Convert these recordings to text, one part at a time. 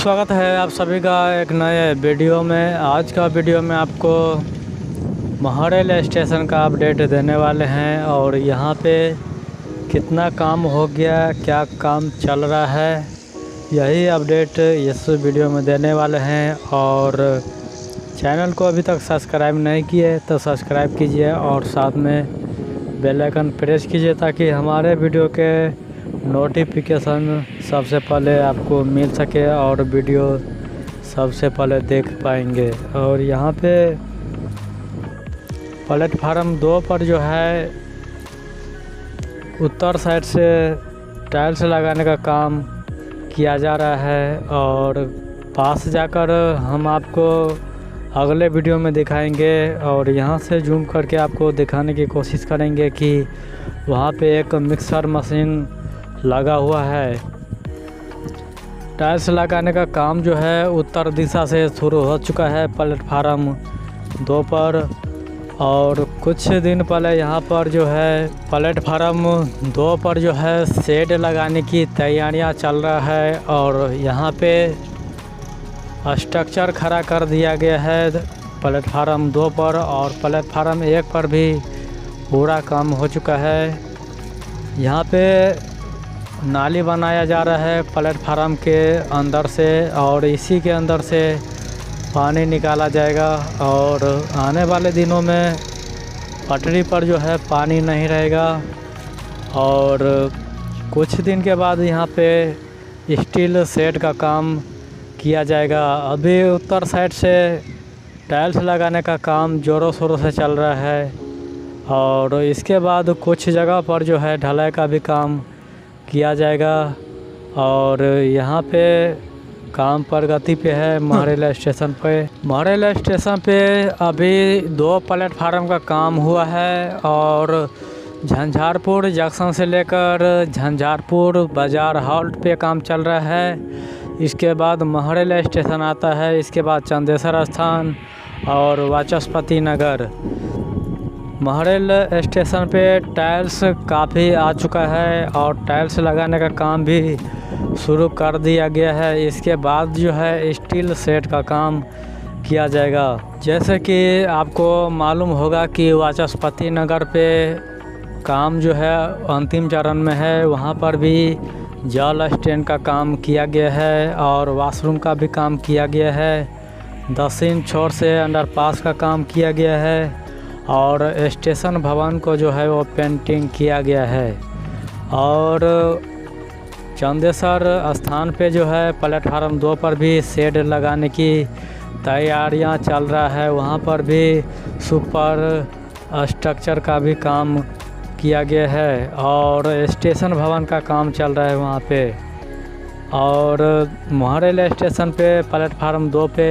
स्वागत है आप सभी का एक नए वीडियो में। आज का वीडियो में आपको महरेल स्टेशन का अपडेट देने वाले हैं और यहाँ पे कितना काम हो गया, क्या काम चल रहा है, यही अपडेट इस वीडियो में देने वाले हैं। और चैनल को अभी तक सब्सक्राइब नहीं किए तो सब्सक्राइब कीजिए और साथ में बेल आइकन प्रेस कीजिए ताकि हमारे वीडियो के नोटिफिकेशन सबसे पहले आपको मिल सके और वीडियो सबसे पहले देख पाएंगे। और यहाँ पे प्लेटफार्म 2 पर जो है उत्तर साइड से टाइल्स लगाने का काम किया जा रहा है और पास जाकर हम आपको अगले वीडियो में दिखाएंगे। और यहाँ से जूम करके आपको दिखाने की कोशिश करेंगे कि वहाँ पे एक मिक्सर मशीन लगा हुआ है। टाइल्स लगाने का काम जो है उत्तर दिशा से शुरू हो चुका है प्लेटफार्म 2 पर। और कुछ दिन पहले यहाँ पर जो है प्लेटफार्म 2 पर जो है शेड लगाने की तैयारियाँ चल रहा है और यहाँ पे स्ट्रक्चर खड़ा कर दिया गया है प्लेटफार्म 2 पर। और प्लेटफार्म 1 पर भी पूरा काम हो चुका है। यहाँ पे नाली बनाया जा रहा है प्लेटफार्म के अंदर से और इसी के अंदर से पानी निकाला जाएगा। और आने वाले दिनों में पटरी पर जो है पानी नहीं रहेगा और कुछ दिन के बाद यहाँ पे स्टील सेट का काम किया जाएगा। अभी उत्तर साइड से टाइल्स लगाने का काम ज़ोरों शोरों से चल रहा है और इसके बाद कुछ जगह पर जो है ढलाई का भी काम किया जाएगा। और यहाँ पे काम प्रगति पे है महरेल स्टेशन पे। महरेल स्टेशन पे अभी 2 प्लेटफार्म का काम हुआ है और झंझारपुर जंक्शन से लेकर झंझारपुर बाज़ार हॉल्ट पे काम चल रहा है। इसके बाद महरेल स्टेशन आता है, इसके बाद चंदेसर स्थान और वाचस्पति नगर। महरेल स्टेशन पे टाइल्स काफ़ी आ चुका है और टाइल्स लगाने का काम भी शुरू कर दिया गया है। इसके बाद जो है स्टील सेट का काम किया जाएगा। जैसे कि आपको मालूम होगा कि वाचस्पति नगर पे काम जो है अंतिम चरण में है, वहाँ पर भी जल स्टैंड का काम किया गया है और वाशरूम का भी काम किया गया है। दक्षिण छोर से अंडरपास का काम किया गया है और स्टेशन भवन को जो है वो पेंटिंग किया गया है। और चंदेसर स्थान पे जो है प्लेटफार्म 2 पर भी शेड लगाने की तैयारियां चल रहा है, वहाँ पर भी सुपर स्ट्रक्चर का भी काम किया गया है और स्टेशन भवन का काम चल रहा है वहाँ पे। और महरेल स्टेशन पे प्लेटफार्म 2 पे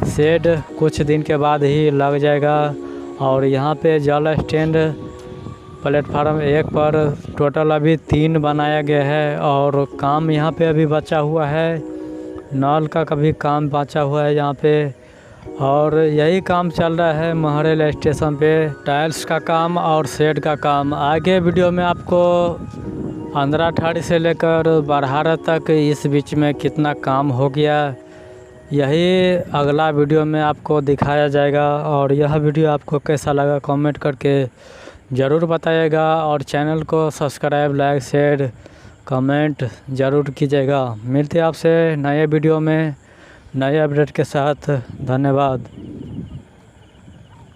शेड कुछ दिन के बाद ही लग जाएगा। और यहाँ पे जल स्टैंड प्लेटफार्म 1 पर टोटल अभी 3 बनाया गया है और काम यहाँ पे अभी बचा हुआ है। नल का कभी काम बचा हुआ है यहाँ पे और यही काम चल रहा है महरेल स्टेशन पे, टाइल्स का काम और शेड का काम। आगे वीडियो में आपको अंधराठाड़ी से लेकर बरहारा तक इस बीच में कितना काम हो गया, यही अगला वीडियो में आपको दिखाया जाएगा। और यह वीडियो आपको कैसा लगा कमेंट करके ज़रूर बताइएगा और चैनल को सब्सक्राइब, लाइक, शेयर, कमेंट ज़रूर कीजिएगा। मिलते हैं आपसे नए वीडियो में नए अपडेट के साथ। धन्यवाद।